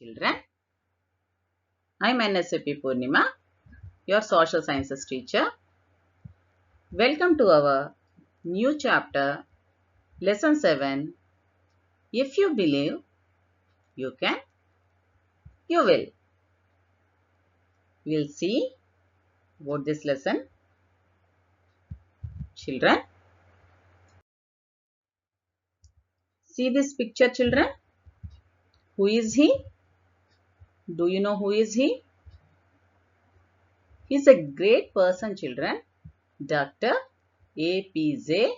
Children, I am NSAP Purnima, your social sciences teacher. Welcome to our new chapter, lesson 7. If you believe, you can, you will. We will see about this lesson. Children, see this picture, children. Who is he? Do you know who is he? He is a great person, children. Dr. APJ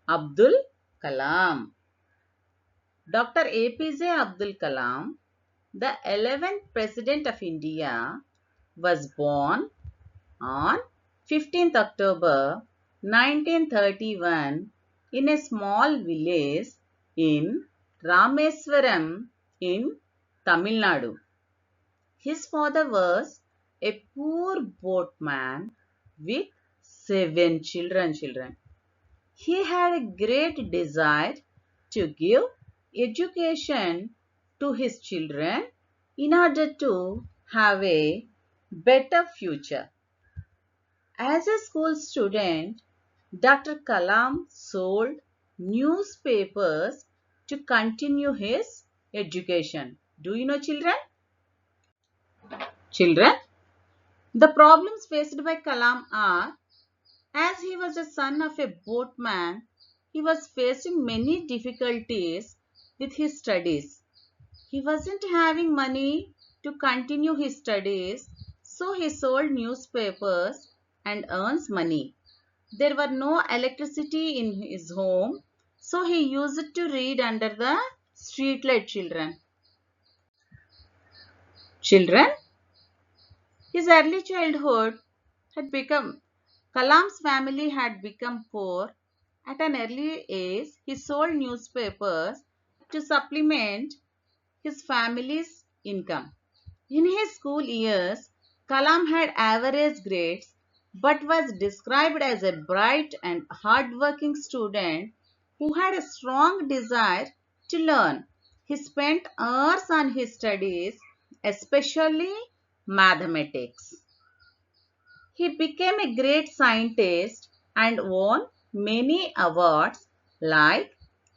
Abdul Kalam. Dr. APJ Abdul Kalam, the 11th President of India, was born on 15th October 1931 in a small village in Rameswaram in Tamil Nadu. His father was a poor boatman with 7 children. He had a great desire to give education to his children in order to have a better future. As a school student, Dr. Kalam sold newspapers to continue his education. Do you know, children? Children, the problems faced by Kalam are, as he was a son of a boatman, he was facing many difficulties with his studies. He wasn't having money to continue his studies, so he sold newspapers and earns money. There were no electricity in his home, so he used to read under the streetlight, children. Children, his early childhood had become, Kalam's family had become poor. At an early age, he sold newspapers to supplement his family's income. In his school years, Kalam had average grades but was described as a bright and hard-working student who had a strong desire to learn. He spent hours on his studies, especially mathematics. He became a great scientist and won many awards like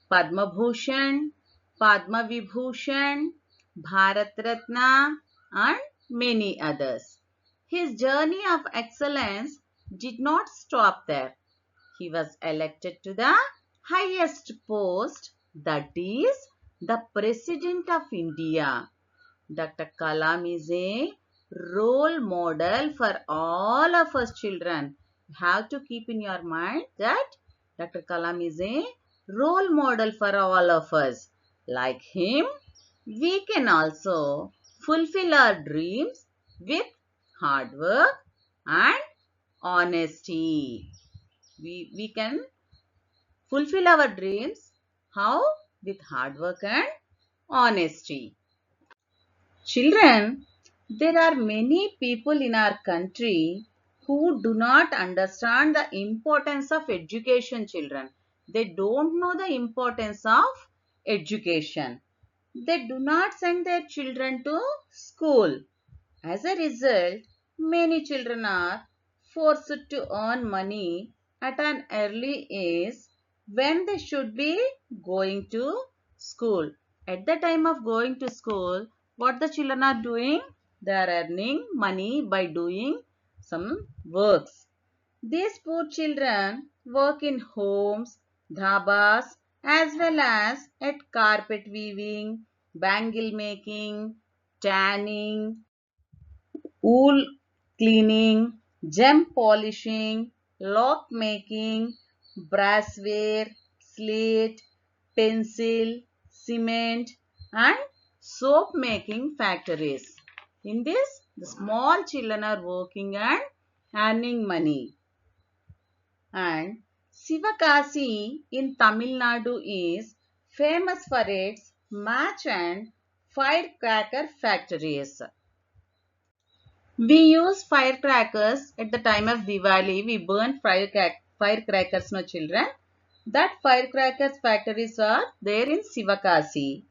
Padma Bhushan, Padma Vibhushan, Bharat Ratna and many others. His journey of excellence did not stop there. He was elected to the highest post, that is the President of India. Dr. Kalam is a role model for all of us children. You have to keep in your mind that Dr. Kalam is a role model for all of us. Like him, we can also fulfill our dreams with hard work and honesty. We can fulfill our dreams. How? With hard work and honesty. Children, there are many people in our country who do not understand the importance of education, children. They don't know the importance of education. They do not send their children to school. As a result, many children are forced to earn money at an early age when they should be going to school. At the time of going to school, what the children are doing? They are earning money by doing some works. These poor children work in homes, dhabas, as well as at carpet weaving, bangle making, tanning, wool cleaning, gem polishing, lock making, brassware, slate, pencil, cement and soap making factories. In this, the small children are working and earning money. And Sivakasi in Tamil Nadu is famous for its match and firecracker factories. We use firecrackers at the time of Diwali. We burn firecrackers, no children. That firecrackers factories are there in Sivakasi.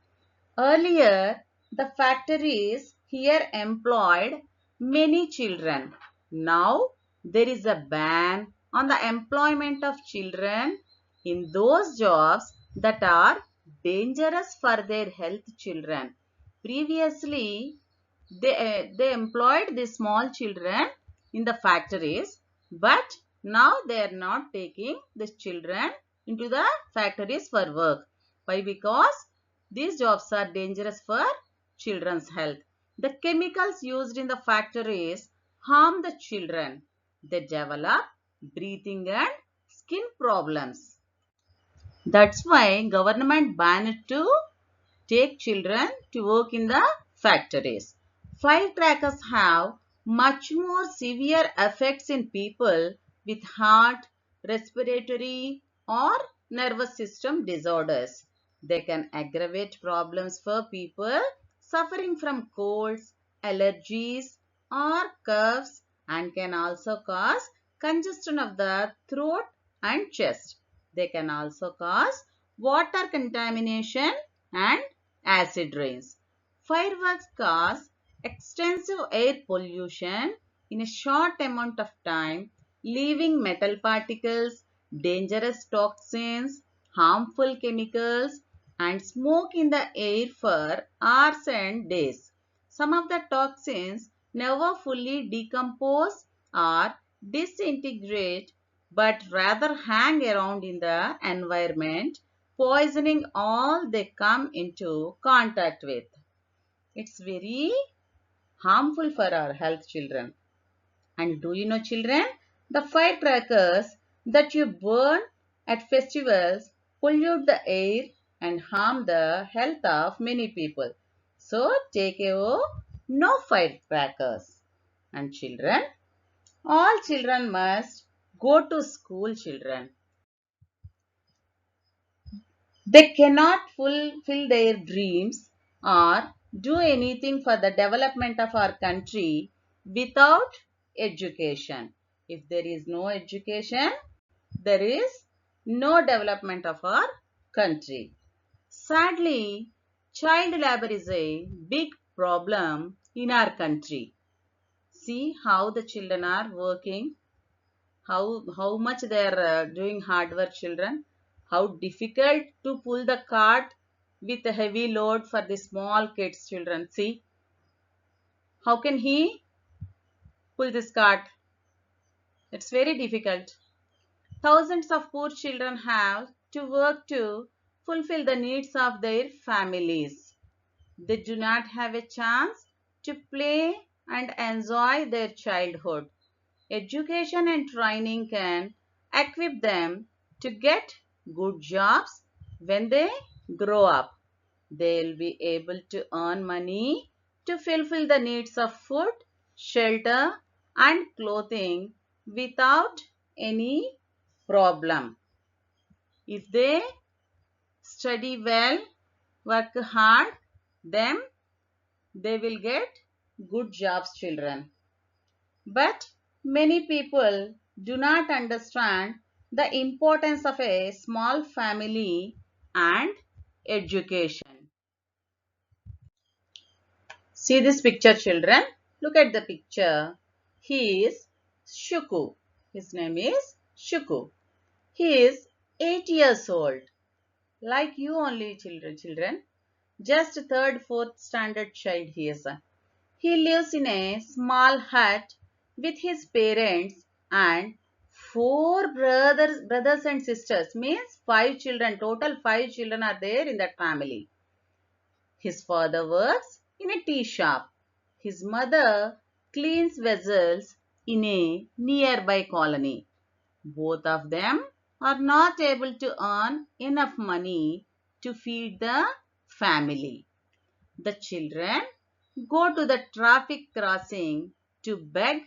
Earlier, The factories here employed many children. Now there is a ban on the employment of children in those jobs that are dangerous for their health children. Previously, they employed the small children in the factories, but now they are not taking the children into the factories for work. Why? Because these jobs are dangerous for children's health. The chemicals used in the factories harm the children. They develop breathing and skin problems. That's why government banned to take children to work in the factories. Firecrackers have much more severe effects in people with heart, respiratory, or nervous system disorders. They can aggravate problems for people suffering from colds, allergies, or coughs, and can also cause congestion of the throat and chest. They can also cause water contamination and acid rains. Fireworks cause extensive air pollution in a short amount of time, leaving metal particles, dangerous toxins, harmful chemicals, and smoke in the air for hours and days. Some of the toxins never fully decompose or disintegrate but rather hang around in the environment, poisoning all they come into contact with. It's very harmful for our health, children. And do you know, children, the firecrackers that you burn at festivals pollute the air and harm the health of many people. So take care, no firecrackers. And children, all children must go to school, children. They cannot fulfill their dreams or do anything for the development of our country without education. If there is no education, there is no development of our country. Sadly, child labor is a big problem in our country. See how the children are working, how much they are doing hard work, children, how difficult to pull the cart with a heavy load for the small kids, children. See how can he pull this cart? It's very difficult. Thousands of poor children have to work to fulfill the needs of their families. They do not have a chance to play and enjoy their childhood. Education and training can equip them to get good jobs when they grow up. They will be able to earn money to fulfill the needs of food, shelter, and clothing without any problem. If they study well, work hard, then they will get good jobs, children. But many people do not understand the importance of a small family and education. See this picture, children. Look at the picture. He is Shuku. His name is Shuku. He is 8 years old. Like you only, children. Just third, fourth standard child he is. He lives in a small hut with his parents and four brothers and sisters. Means five children. Total five children are there in that family. His father works in a tea shop. His mother cleans vessels in a nearby colony. Both of them are not able to earn enough money to feed the family. The children go to the traffic crossing to beg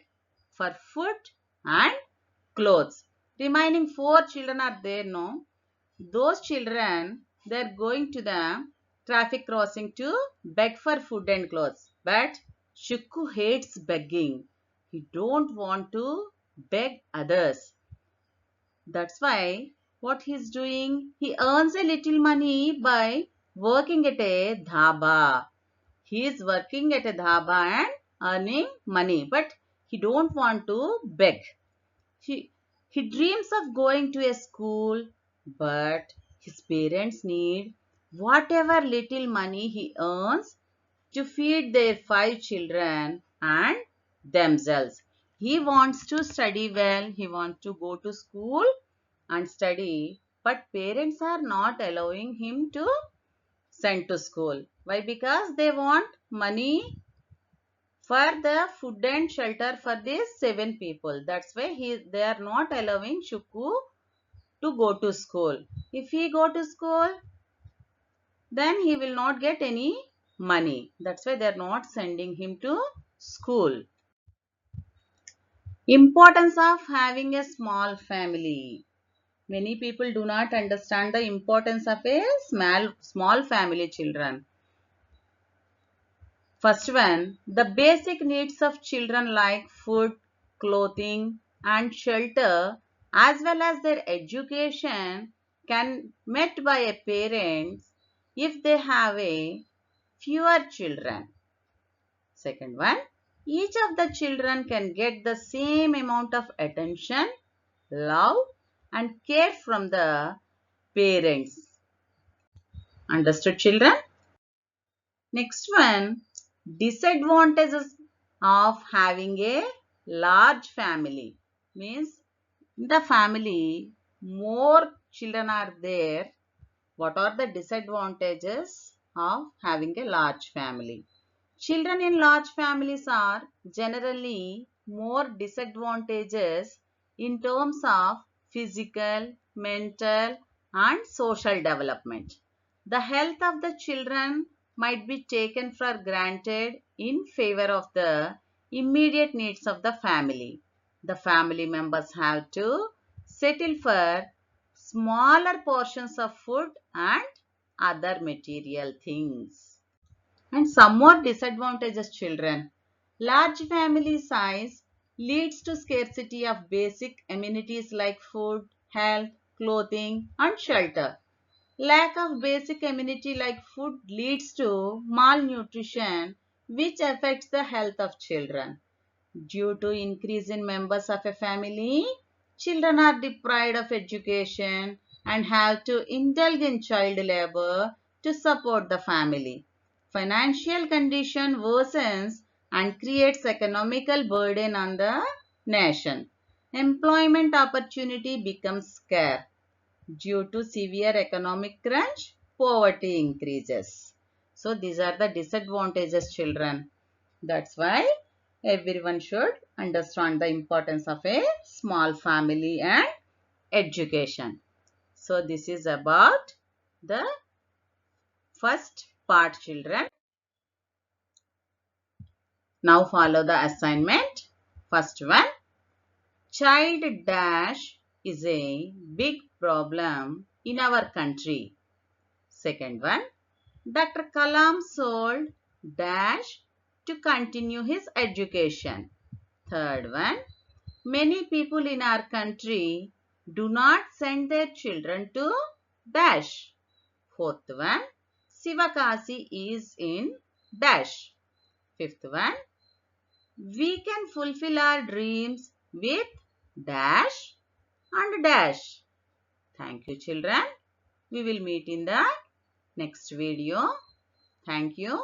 for food and clothes. Remaining four children are there, no? Those children, they are going to the traffic crossing to beg for food and clothes. But Shukku hates begging. He don't want to beg others. That's why what he's doing, he earns a little money by working at a dhaba. He is working at a dhaba and earning money, but he don't want to beg. He, he dreams of going to a school, but his parents need whatever little money he earns to feed their 5 children and themselves. He wants to study well, he wants to go to school and study, but parents are not allowing him to send to school. Why? Because they want money for the food and shelter for these 7 people. That's why they are not allowing Shuku to go to school. If he go to school, then he will not get any money. That's why they are not sending him to school. Importance of having a small family. Many people do not understand the importance of a small family, children. First one, the basic needs of children like food, clothing and shelter as well as their education can met by a parents if they have a fewer children. Second one, each of the children can get the same amount of attention, love and care from the parents. Understood, children? Next one, disadvantages of having a large family. Means in the family more children are there. What are the disadvantages of having a large family? Children in large families are generally more disadvantages in terms of physical, mental and social development. The health of the children might be taken for granted in favor of the immediate needs of the family. The family members have to settle for smaller portions of food and other material things. And some more disadvantages, children. Large family size leads to scarcity of basic amenities like food, health, clothing and shelter. Lack of basic amenity like food leads to malnutrition, which affects the health of children. Due to increase in members of a family, children are deprived of education and have to indulge in child labor to support the family. Financial condition worsens and creates economical burden on the nation. Employment opportunity becomes scarce. Due to severe economic crunch, poverty increases. So these are the disadvantages, children. That's why everyone should understand the importance of a small family and education. So this is about the first part, children. Now follow the assignment. First one, child dash is a big problem in our country. Second one, Dr. Kalam sold dash to continue his education. Third one, many people in our country do not send their children to dash. Fourth one, Sivakasi is in dash. Fifth one, we can fulfill our dreams with dash and dash. Thank you, children. We will meet in the next video. Thank you.